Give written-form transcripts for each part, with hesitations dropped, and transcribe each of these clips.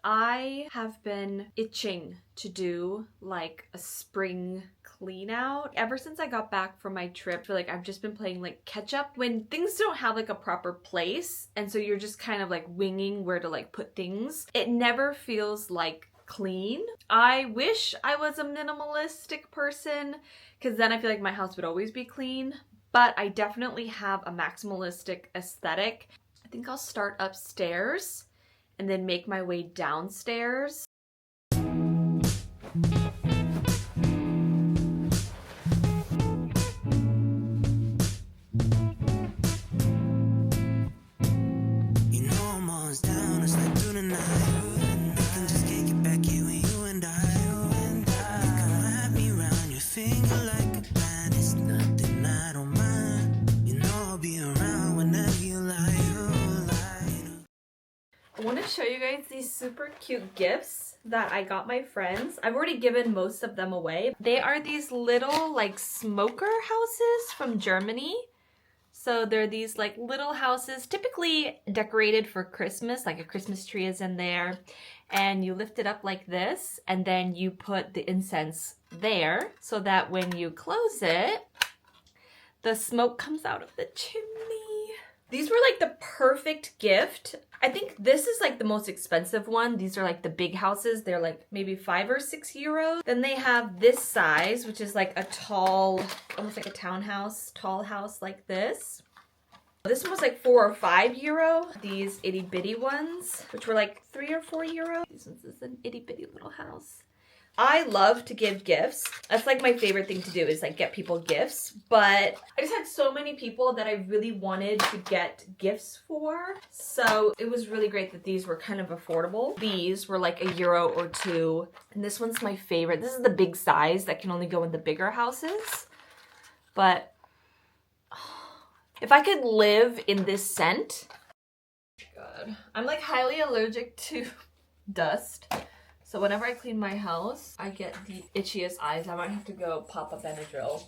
I have been itching to do like a spring clean out. Ever since I got back from my trip, I feel like I've just been playing like catch up when things don't have like a proper place. And so you're just kind of like winging where to like put things. It never feels like clean. I wish I was a minimalistic person because then I feel like my house would always be clean. But I definitely have a maximalistic aesthetic. I think I'll start upstairs and then make my way downstairs. I want to show you guys these super cute gifts that I got my friends. I've already given most of them away. They are these little like smoker houses from Germany. So they're these like little houses, typically decorated for Christmas, like a Christmas tree is in there. And you lift it up like this, and then you put the incense there so that when you close it, the smoke comes out of the chimney. These were like the perfect gift. I think this is like the most expensive one. These are like the big houses. They're like maybe 5 or 6 euros. Then they have this size, which is like a tall, almost like a townhouse, tall house like this. This one was like 4 or 5 euro. These itty bitty ones, which were like 3 or 4 euro. This is an itty bitty little house. I love to give gifts. That's like my favorite thing to do is like get people gifts. But I just had so many people that I really wanted to get gifts for. So it was really great that these were kind of affordable. These were like €1 or 2. And this one's my favorite. This is the big size that can only go in the bigger houses. But if I could live in this scent. God, I'm like highly allergic to dust. So whenever I clean my house, I get the itchiest eyes. I might have to go pop a Benadryl.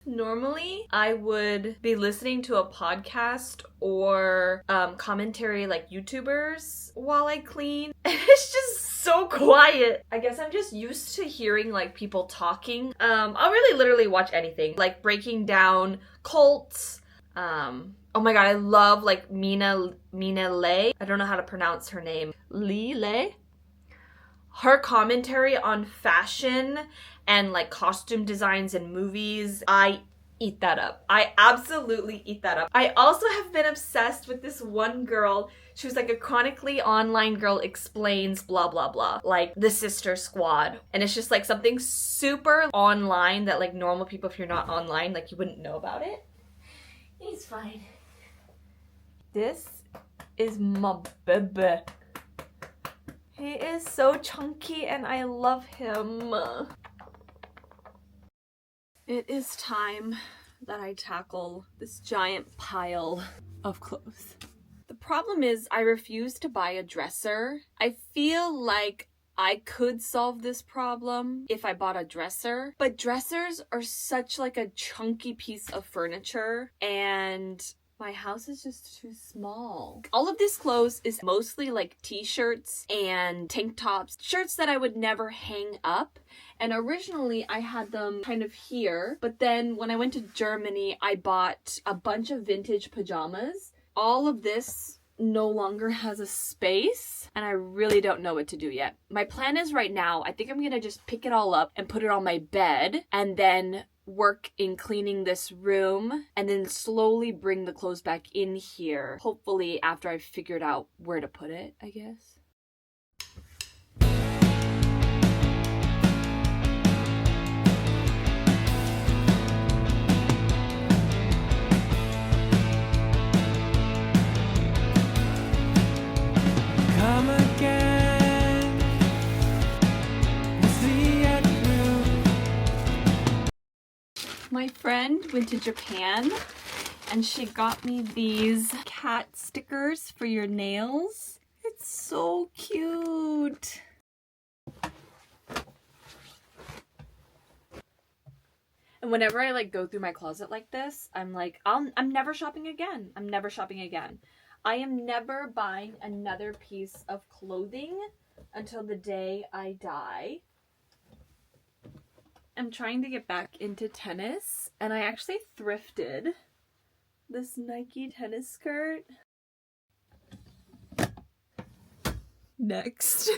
Normally, I would be listening to a podcast or commentary like YouTubers while I clean. And it's just so quiet. I guess I'm just used to hearing like people talking. I'll really literally watch anything, like breaking down cults. Oh my god, I love like Mina Lay. I don't know how to pronounce her name. Lay? Her commentary on fashion and like costume designs and movies, I eat that up. I absolutely eat that up. I also have been obsessed with this one girl. She was like a chronically online girl explains blah blah blah, like the Sister Squad. And it's just like something super online that like normal people, if you're not online, like you wouldn't know about it. He's fine. This is my baby. He is so chunky and I love him. It is time that I tackle this giant pile of clothes. The problem is I refuse to buy a dresser. I feel like I could solve this problem if I bought a dresser, but dressers are such like a chunky piece of furniture and my house is just too small. All of this clothes is mostly like t-shirts and tank tops, shirts that I would never hang up. And originally I had them kind of here, but then when I went to Germany, I bought a bunch of vintage pajamas. All of this no longer has a space and I really don't know what to do yet. My plan is right now, I think I'm gonna just pick it all up and put it on my bed and then work in cleaning this room and then slowly bring the clothes back in here. Hopefully after I've figured out where to put it, I guess. My friend went to Japan and she got me these cat stickers for your nails. It's so cute. And whenever I like go through my closet like this, I'm like, I'm never shopping again. I'm never shopping again. I am never buying another piece of clothing until the day I die. I'm trying to get back into tennis, and I actually thrifted this Nike tennis skirt. Next.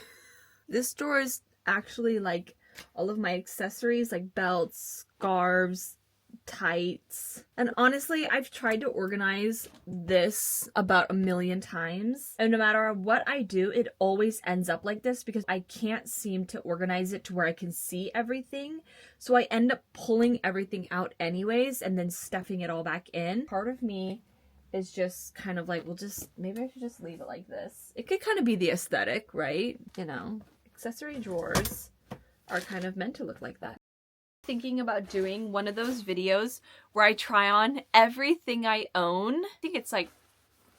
This store is actually like all of my accessories, like belts, scarves, tights. And honestly, I've tried to organize this about a million times, and no matter what I do, it always ends up like this because I can't seem to organize it to where I can see everything. So I end up pulling everything out anyways and then stuffing it all back in. Part of me is just kind of like, well, just maybe I should just leave it like this. It could kind of be the aesthetic, right? You know, accessory drawers are kind of meant to look like that. Thinking about doing one of those videos where I try on everything I own. I think it's like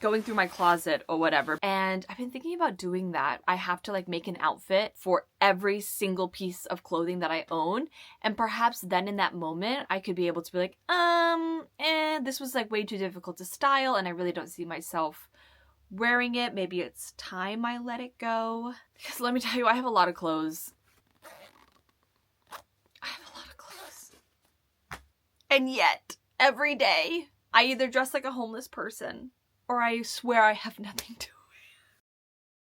going through my closet or whatever. And I've been thinking about doing that. I have to like make an outfit for every single piece of clothing that I own. And perhaps then in that moment, I could be able to be like, this was like way too difficult to style and I really don't see myself wearing it. Maybe it's time I let it go. Because let me tell you, I have a lot of clothes. And yet, every day, I either dress like a homeless person or I swear I have nothing to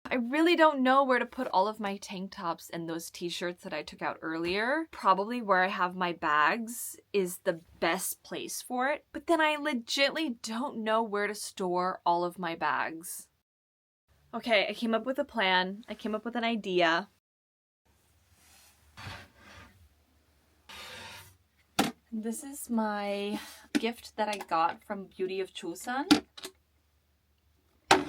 wear. I really don't know where to put all of my tank tops and those t-shirts that I took out earlier. Probably where I have my bags is the best place for it. But then I legitimately don't know where to store all of my bags. Okay, I came up with a plan. I came up with an idea. This is my gift that I got from Beauty of Chosun. Can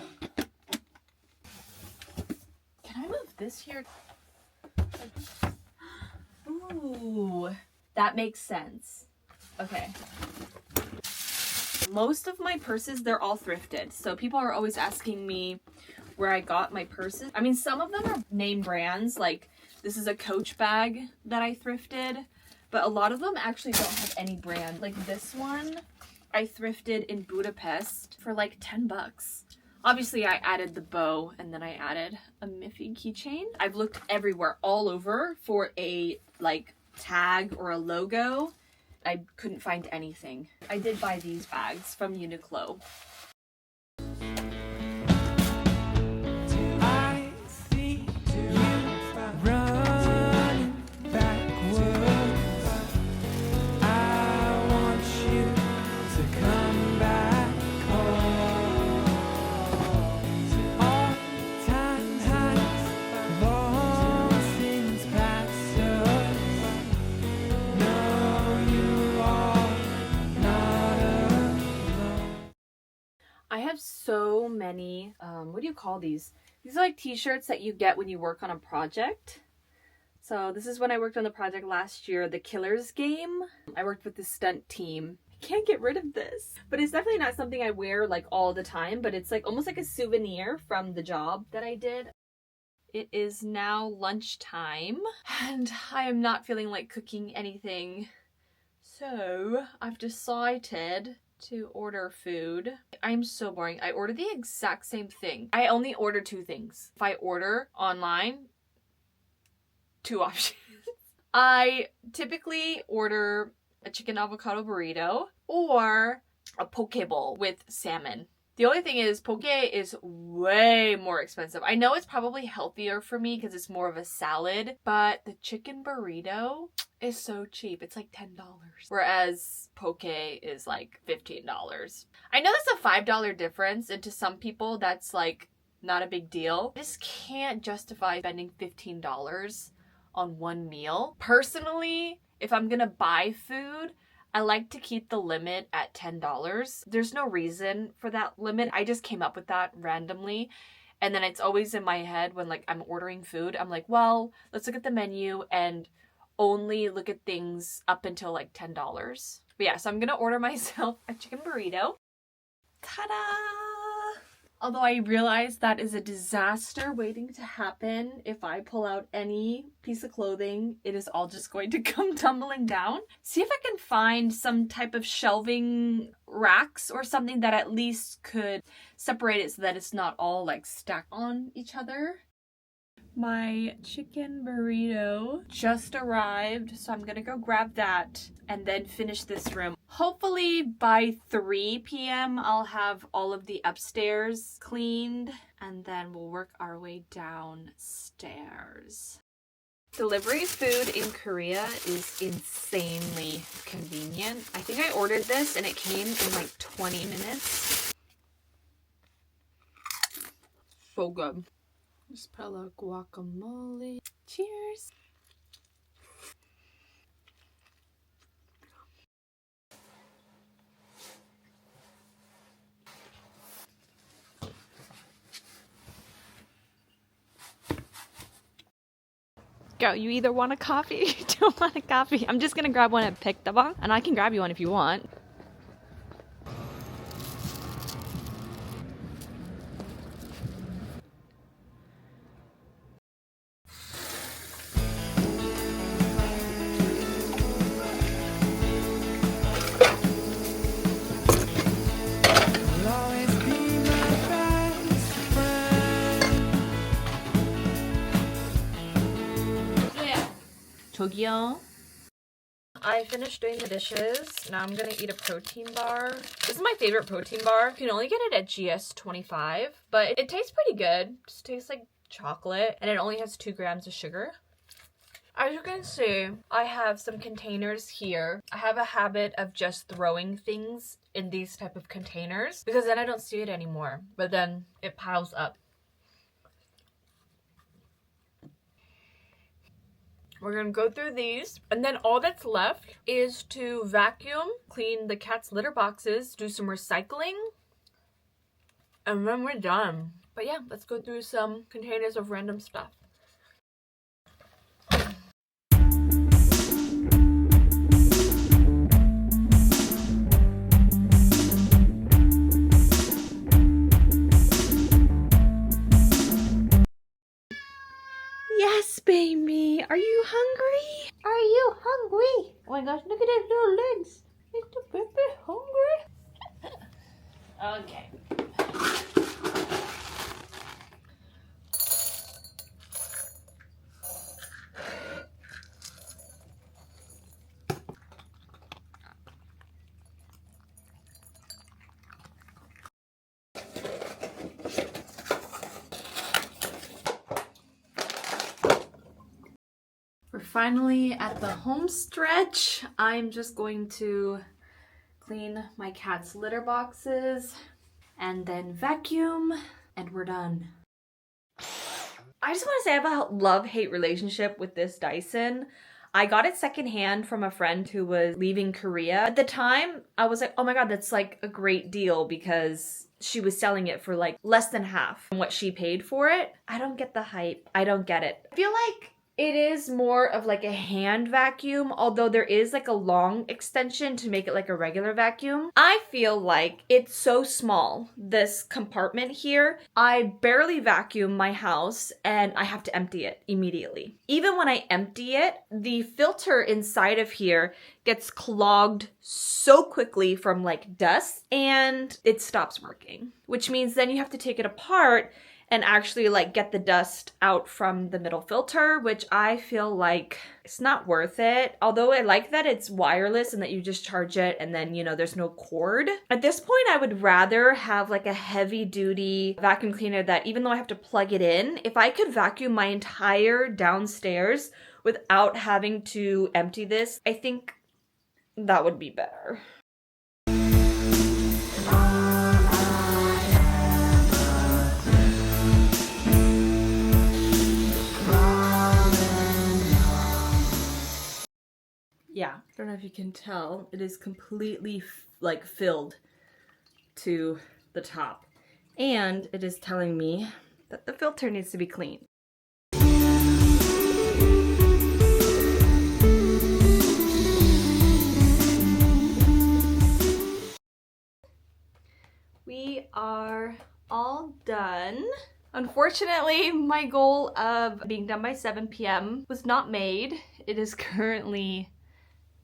I move this here? Ooh, that makes sense. Okay. Most of my purses, they're all thrifted. So people are always asking me where I got my purses. I mean, some of them are name brands. Like this is a Coach bag that I thrifted. But a lot of them actually don't have any brand. Like this one, I thrifted in Budapest for like 10 bucks. Obviously, I added the bow and then I added a Miffy keychain. I've looked everywhere, all over, for a like tag or a logo. I couldn't find anything. I did buy these bags from Uniqlo. I have so many, what do you call these? These are like t-shirts that you get when you work on a project. So this is when I worked on the project last year, the Killers game. I worked with the stunt team. I can't get rid of this. But it's definitely not something I wear like all the time, but it's like almost like a souvenir from the job that I did. It is now lunchtime and I am not feeling like cooking anything. So I've decided to order food. I'm so boring. I order the exact same thing. I only order two things. If I order online, two options. I typically order a chicken avocado burrito or a poke bowl with salmon. The only thing is poke is way more expensive. I know it's probably healthier for me because it's more of a salad, but the chicken burrito is so cheap. It's like $10. Whereas poke is like $15. I know that's a $5 difference, and to some people that's like not a big deal. I just can't justify spending $15 on one meal. Personally, if I'm gonna buy food, I like to keep the limit at $10. There's no reason for that limit. I just came up with that randomly. And then it's always in my head when like I'm ordering food. I'm like, well, let's look at the menu and only look at things up until like $10. But yeah, so I'm gonna order myself a chicken burrito. Ta-da! Although I realize that is a disaster waiting to happen. If I pull out any piece of clothing, it is all just going to come tumbling down. See if I can find some type of shelving racks or something that at least could separate it so that it's not all like stacked on each other. My chicken burrito just arrived, so I'm gonna go grab that and then finish this room. Hopefully by 3 p.m. I'll have all of the upstairs cleaned, and then we'll work our way downstairs. Delivery food in Korea is insanely convenient. I think I ordered this and it came in like 20 minutes. So good. Just put a little guacamole. Cheers! Go, you either want a coffee or you don't want a coffee. I'm just gonna grab one at Pick the Box, and I can grab you one if you want. 저기요. I finished doing the dishes. Now I'm gonna eat a protein bar. This is my favorite protein bar. You can only get it at GS25, but it tastes pretty good. It just tastes like chocolate, and it only has 2 grams of sugar. As you can see, I have some containers here. I have a habit of just throwing things in these type of containers because then I don't see it anymore, but then it piles up. We're gonna go through these, and then all that's left is to vacuum, clean the cat's litter boxes, do some recycling, and then we're done. But yeah, let's go through some containers of random stuff. Yes, baby. Are you hungry? Are you hungry? Oh my gosh, look at his little legs. Is the baby hungry? Okay. We're finally at the home stretch. I'm just going to clean my cat's litter boxes and then vacuum, and we're done. I just want to say I have a love-hate relationship with this Dyson. I got it secondhand from a friend who was leaving Korea. At the time, I was like, oh my god, that's like a great deal because she was selling it for like less than half what she paid for it. I don't get the hype. I don't get it. I feel like it is more of like a hand vacuum, although there is like a long extension to make it like a regular vacuum. I feel like it's so small, this compartment here. I barely vacuum my house and I have to empty it immediately. Even when I empty it, the filter inside of here gets clogged so quickly from like dust and it stops working, which means then you have to take it apart and actually like get the dust out from the middle filter, which I feel like it's not worth it. Although I like that it's wireless and that you just charge it and then, you know, there's no cord. At this point, I would rather have like a heavy duty vacuum cleaner that even though I have to plug it in, if I could vacuum my entire downstairs without having to empty this, I think that would be better. Yeah, I don't know if you can tell, it is completely like filled to the top. And it is telling me that the filter needs to be cleaned. we are all done. Unfortunately, my goal of being done by 7 p.m. was not made. It is currently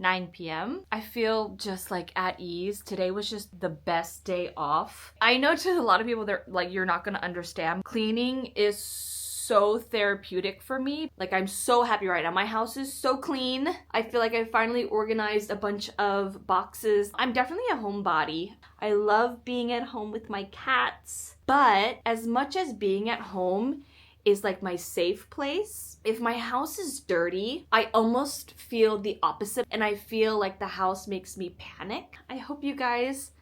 9 p.m. I feel just like at ease. Today was just the best day off. I know to a lot of people, they're like, you're not gonna understand. Cleaning is so therapeutic for me. Like, I'm so happy right now. My house is so clean. I feel like I finally organized a bunch of boxes. I'm definitely a homebody. I love being at home with my cats, but as much as being at home is like my safe place, if my house is dirty, I almost feel the opposite, and I feel like the house makes me panic. I hope you guys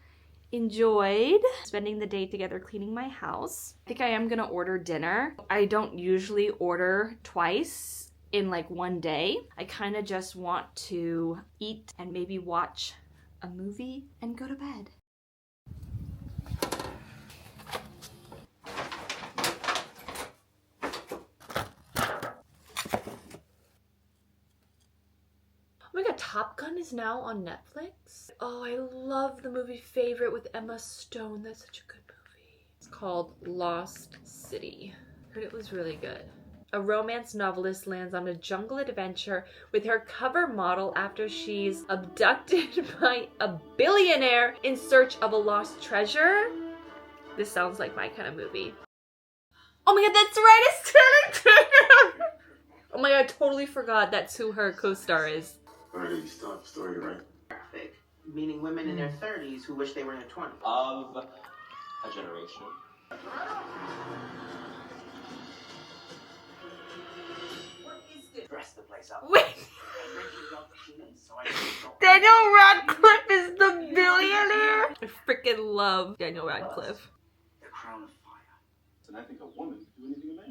enjoyed spending the day together cleaning my house. I think I am gonna order dinner. I don't usually order twice in like one day. I kind of just want to eat and maybe watch a movie and go to bed. Oh my god, Top Gun is now on Netflix. Oh, I love the movie Favorite with Emma Stone. That's such a good movie. It's called Lost City. Heard it was really good. A romance novelist lands on a jungle adventure with her cover model after she's abducted by a billionaire in search of a lost treasure. This sounds like my kind of movie. Oh my god, that's right, it's Channing Tatum! Oh my god, I totally forgot that's who her co-star is. Alright, stop story, right? Graphic, meaning women in their 30s who wish they were in their 20s. Of a generation. What is this? Dress the place up. Wait! Daniel Radcliffe is the billionaire? I freaking love Daniel Radcliffe. The crown of fire. And I think a woman can do anything a man